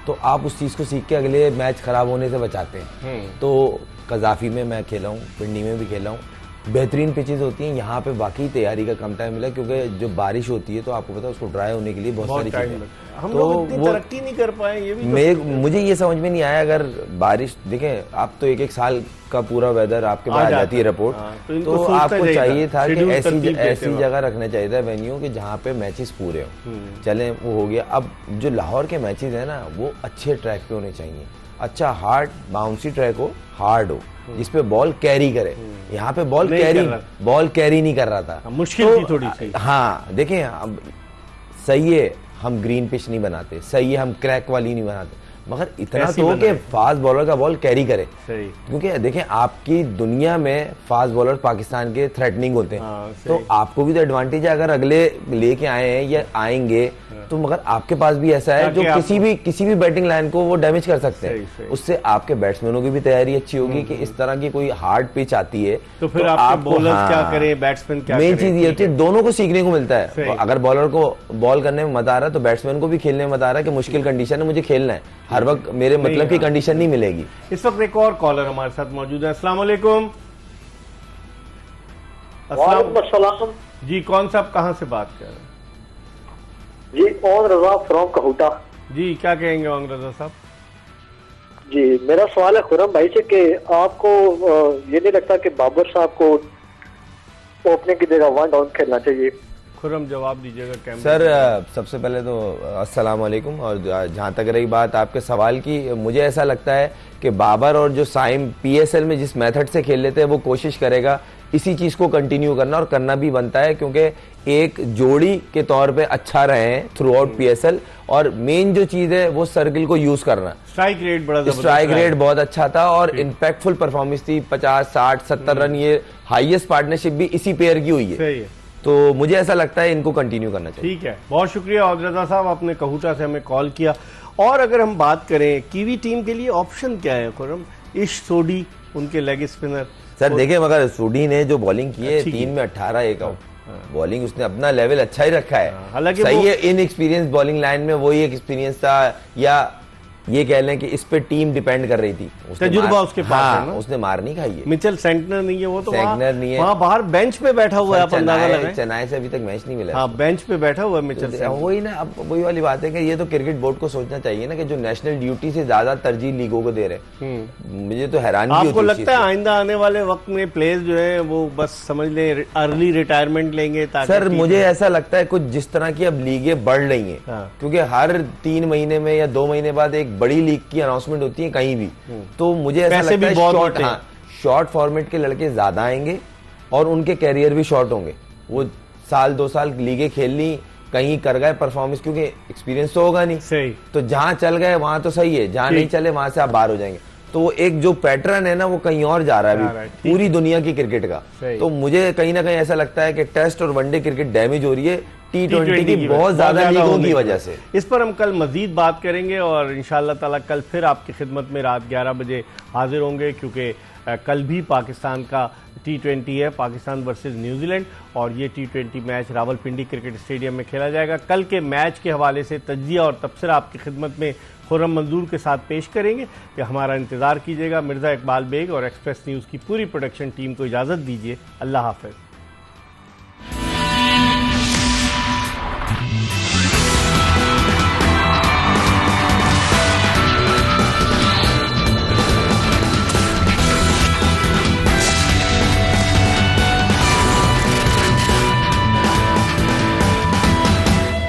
तो आप उस चीज़ को सीख के अगले मैच खराब होने से बचाते हैं। तो कजाफी में मैं खेला हूँ, पिंडी में भी खेला हूँ, बेहतरीन पिचेस होती हैं। यहाँ पे वाकई तैयारी का कम टाइम मिला, क्योंकि जो बारिश होती है तो आपको पता है उसको ड्राई होने के लिए बहुत सारी चीजें, हम तो लोग इतनी तरक्की नहीं कर पाए। ये भी मुझे ये समझ में नहीं आया, अगर बारिश देखें आप तो एक साल का पूरा वेदर आपके पास आ जाती है रिपोर्ट, तो आपको चाहिए था कि ऐसी जगह रखना चाहिए था वेन्यू कि जहाँ पे मैचेस पूरे हो। चले वो हो गया। अब जो लाहौर के मैचेस है ना वो अच्छे ट्रैक पे होने चाहिए, अच्छा हार्ड बाउंसी ट्रैक हो, हार्ड हो, जिसपे बॉल कैरी करे। यहाँ पे बॉल कैरी नहीं कर रहा था, मुश्किल थी थोड़ी सी। हाँ देखें, अब सही है हम ग्रीन पिच नहीं बनाते, सही है हम क्रैक वाली नहीं बनाते, मगर इतना तो कि फास्ट बॉलर का बॉल कैरी करे। क्योंकि देखें आपकी दुनिया में फास्ट बॉलर पाकिस्तान के थ्रेटनिंग होते हैं, तो आपको भी तो एडवांटेज है अगर अगले लेके आए हैं या आएंगे, तो मगर आपके पास भी ऐसा है जो किसी भी बैटिंग लाइन को वो डैमेज कर सकते हैं। उससे आपके बैट्समैनों की भी तैयारी अच्छी होगी कि इस तरह की कोई हार्ड पिच आती है तो फिर आप बॉलर्स क्या करें, बैट्समैन क्या करें। मेन चीज ये होती है दोनों को सीखने को मिलता है। अगर बॉलर को बॉल करने में मजा आ रहा है तो बैट्समैन को भी खेलने में मजा आ रहा है कि मुश्किल कंडीशन है, मुझे खेलना है, हर वक्त मेरे मतलब की कंडीशन नहीं मिलेगी। इस वक्त एक और कॉलर हमारे साथ मौजूद है। अस्सलाम वालेकुम। अस्सलाम जी, कौन साहब कहाँ से बात कर रहे हैं? जी ओन रजा फ्रॉम कहूटा। जी क्या कहेंगे ओन रजा साहब? जी मेरा सवाल है खुर्रम भाई से कि आपको ये नहीं लगता कि बाबर साहब को ओपनिंग की जगह वन डाउन खेलना चाहिए? खुर्रम जवाब दीजिएगा। सर सबसे पहले तो अस्सलाम वालेकुम। और जहाँ तक रही बात आपके सवाल की, मुझे ऐसा लगता है कि बाबर और जो साइम PSL में जिस मेथड से खेल लेते हैं वो कोशिश करेगा इसी चीज को कंटिन्यू करना, और करना भी बनता है, क्योंकि एक जोड़ी के तौर पे अच्छा रहे हैं थ्रू आउट PSL। और मेन जो चीज है वो सर्किल को यूज करना। स्ट्राइक रेट बहुत अच्छा था और इम्पैक्टफुल परफॉर्मेंस थी, 50, 60, 70 रन। ये हाईएस्ट पार्टनरशिप भी इसी पेयर की हुई है। सही है। तो मुझे ऐसा लगता है इनको कंटिन्यू करना चाहिए। ठीक है, बहुत शुक्रिया और रजा साहब, आपने कहूटा से हमें कॉल किया। और अगर हम बात करें कीवी टीम के लिए ऑप्शन क्या है खुर्रम? इश सोडी उनके लेग स्पिनर। सर देखिए, मगर सोडी ने जो बॉलिंग की है 3 में 18 एक आउट, बॉलिंग उसने अपना लेवल अच्छा ही रखा है। हालांकि सही है, इन एक्सपीरियंस बॉलिंग लाइन में वही एक एक्सपीरियंस था, या ये कह लें कि इस पे टीम डिपेंड कर रही थी। तजुर्बा उसके पास है ना? उसने मार नहीं खाई है। मिचेल सेंटनर नहीं है, वो तो सेंटनर नहीं है, वहाँ बाहर बेंच पे बैठा हुआ है। आप अंदाजा लगाएं, चेन्नई से अभी तक मैच नहीं मिला। हाँ, बेंच पे बैठा हुआ है मिचेल सेंटनर। वही ना, अब वही वाली बात है कि ये तो क्रिकेट बोर्ड को सोचना चाहिए ना कि जो नेशनल ड्यूटी से ज्यादा तरजीह लीगों को दे रहे। मुझे तो हैरानी होती है। आपको लगता है आइंदा आने वाले वक्त में प्लेयर्स जो है वो बस समझ लें अर्ली रिटायरमेंट लेंगे? सर मुझे ऐसा लगता है कुछ जिस तरह की अब लीगें बढ़ रही हैं, क्योंकि हर 3 महीने में या 2 महीने बाद एक बड़ी लीग की अनाउंसमेंट होती है कहीं भी, तो मुझे ऐसा लगता है शॉर्ट फॉर्मेट के लड़के ज्यादा आएंगे और उनके कैरियर भी शॉर्ट होंगे। वो 1-2 साल लीगें खेल ली, कहीं कर गए परफॉर्मेंस, क्योंकि एक्सपीरियंस तो होगा नहीं। सही। तो जहां चल गए वहां तो सही है, जहां नहीं चले वहां से आप बाहर हो जाएंगे। तो वो एक जो पैटर्न है ना वो कहीं और जा रहा है अभी पूरी दुनिया की क्रिकेट का। तो मुझे कहीं ना कहीं ऐसा लगता है कि टेस्ट और वनडे क्रिकेट डैमेज हो रही है T20 की बहुत ज्यादा लीगों की वजह से। इस पर हम कल मजीद बात करेंगे और इंशाअल्लाह ताला कल फिर आपकी खिदमत में रात 11 बजे हाजिर होंगे, क्योंकि कल भी पाकिस्तान का T20 है, पाकिस्तान वर्सेस न्यूजीलैंड, और ये T20 match Rawalpindi cricket stadium में खेला जाएगा। कल के मैच के हवाले से तज्जिया और तबसरा आपकी खिदमत में खुर्रम मंजूर के साथ पेश करेंगे कि हमारा इंतजार कीजिएगा। मिर्ज़ा इकबाल बेग और एक्सप्रेस न्यूज़ की पूरी प्रोडक्शन टीम को इजाज़त दीजिए। अल्लाह हाफ़िज़।